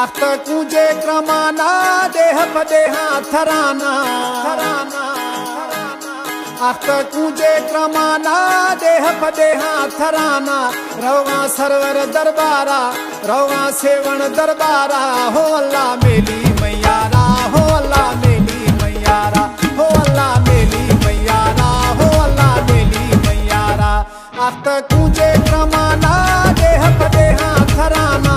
आख्त कूजे क्रमाना देह पदेहा थराना थराना आख्त कूजे क्रमाना देह पदेहा थराना रवा सरवर दरबारा रवा सेवण दरबारा हो अल्लाह मेली मैयारा हो अल्लाह मेली मैयारा हो अल्लाह मेली मैयारा हो अल्लाह मेली मैयारा आख्त कूजे क्रमाना देह पदेहा थराना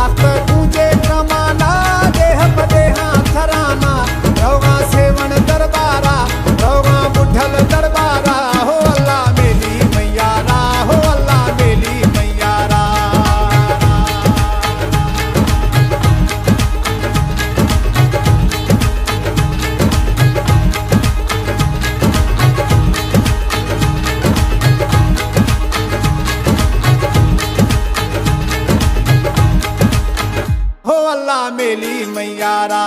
आख्त कूजे क्रमाना देह पदेहा थराना रवा सेवण दरबारा रवा बुढ़ल दरबारा हो अल्लाह मेली मैयारा हो अल्लाह मेली मैयारा हो अल्लाह मेली मैयारा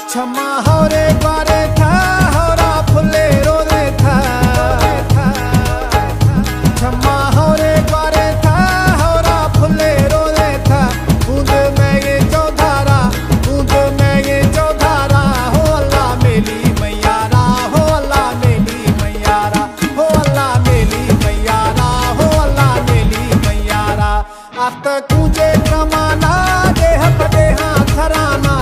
क्षमा होरे द्वारे था होरा फुले रोरे था क्षमा होरे द्वारे था होरा फुले रोरे था बूंद में ये चौधारा बूंद में ये चौधारा हो अल्लाह मेली मैयारा हो अल्लाह मेली मैयारा हो अल्लाह मेली मैयारा हो अल्लाह मेली मैयारा आख्त कूजे क्रमाना देह पदेहा थराना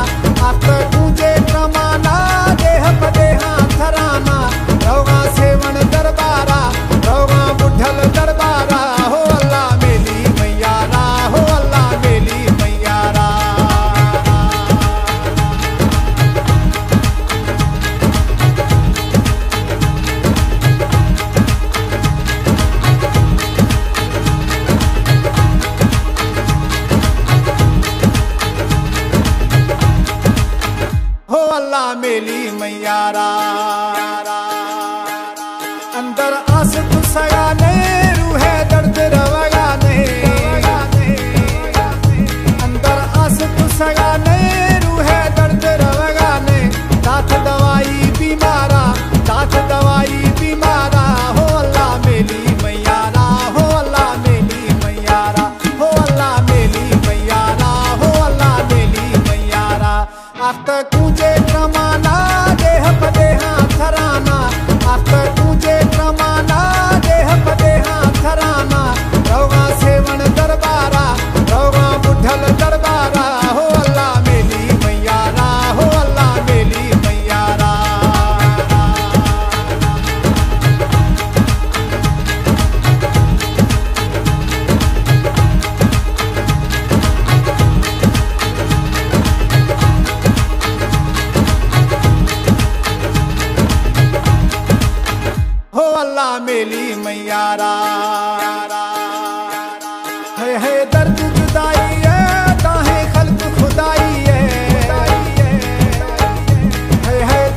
आख्त कूजे क्रमाना देह पदेहा थराना रवा सेवण दरबारा रवा बुढ़ल दरबारा हो अल्लाह मेली मैयारा हो अल्लाह मेली मैयारा हो अल्लाह मेली मैयारा अंदर आस तुसया ने रूहे दर्द रवगा ने अंदर आस तुसया ने रूहे दर्द रवगा ने दात दवाई बीमारा दात दवाई बीमारा हो अल्लाह मेली मैयारा हो अल्लाह मेली मैयारा हो अल्लाह मेली मैयारा हो अल्लाह मेली मैयारा आख्त कूजे क्रमाना देह पदेहा थराना आख्त कूजे क्रमाना देह पदेहा थराना रवा सेवण दरबारा रवा बुढ़ल दरबारा हो अल्लाह मेली मैयारा हो अल्लाह मेली मैयारा हो अल्लाह मेली मैयारा है दर्द जुदाई है ताहे खल्क खुदाई है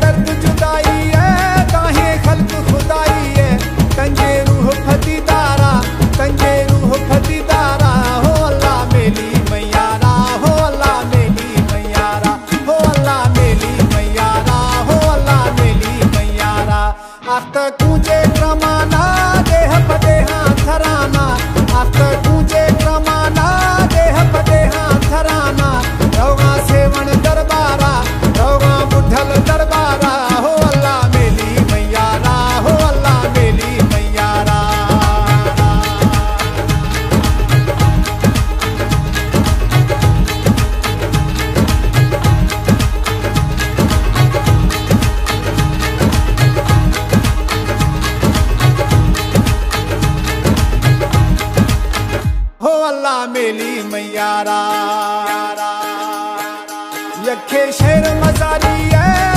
दर्द जुदाई है ताहे खल्क खुदाई है तंगे रूह फतीदारा तंगे रूह फतीदारा हो अल्लाह मेली मैयारा हो अल्लाह मेली मैयारा हो अल्लाह मेली मैयारा हो अल्लाह मेली मैयारा आख्त कूजे क्रमाना देह पदेहा थराना आख्त कूजे क्रमाना देह पदेहा थराना रवा सेवण दरबारा रवा बुढ़ल दरबारा हो अल्लाह मेली मैयारा हो अल्लाह मेली मैयारा हो अल्लाह मेली मैयारा यखे शेर मजारी है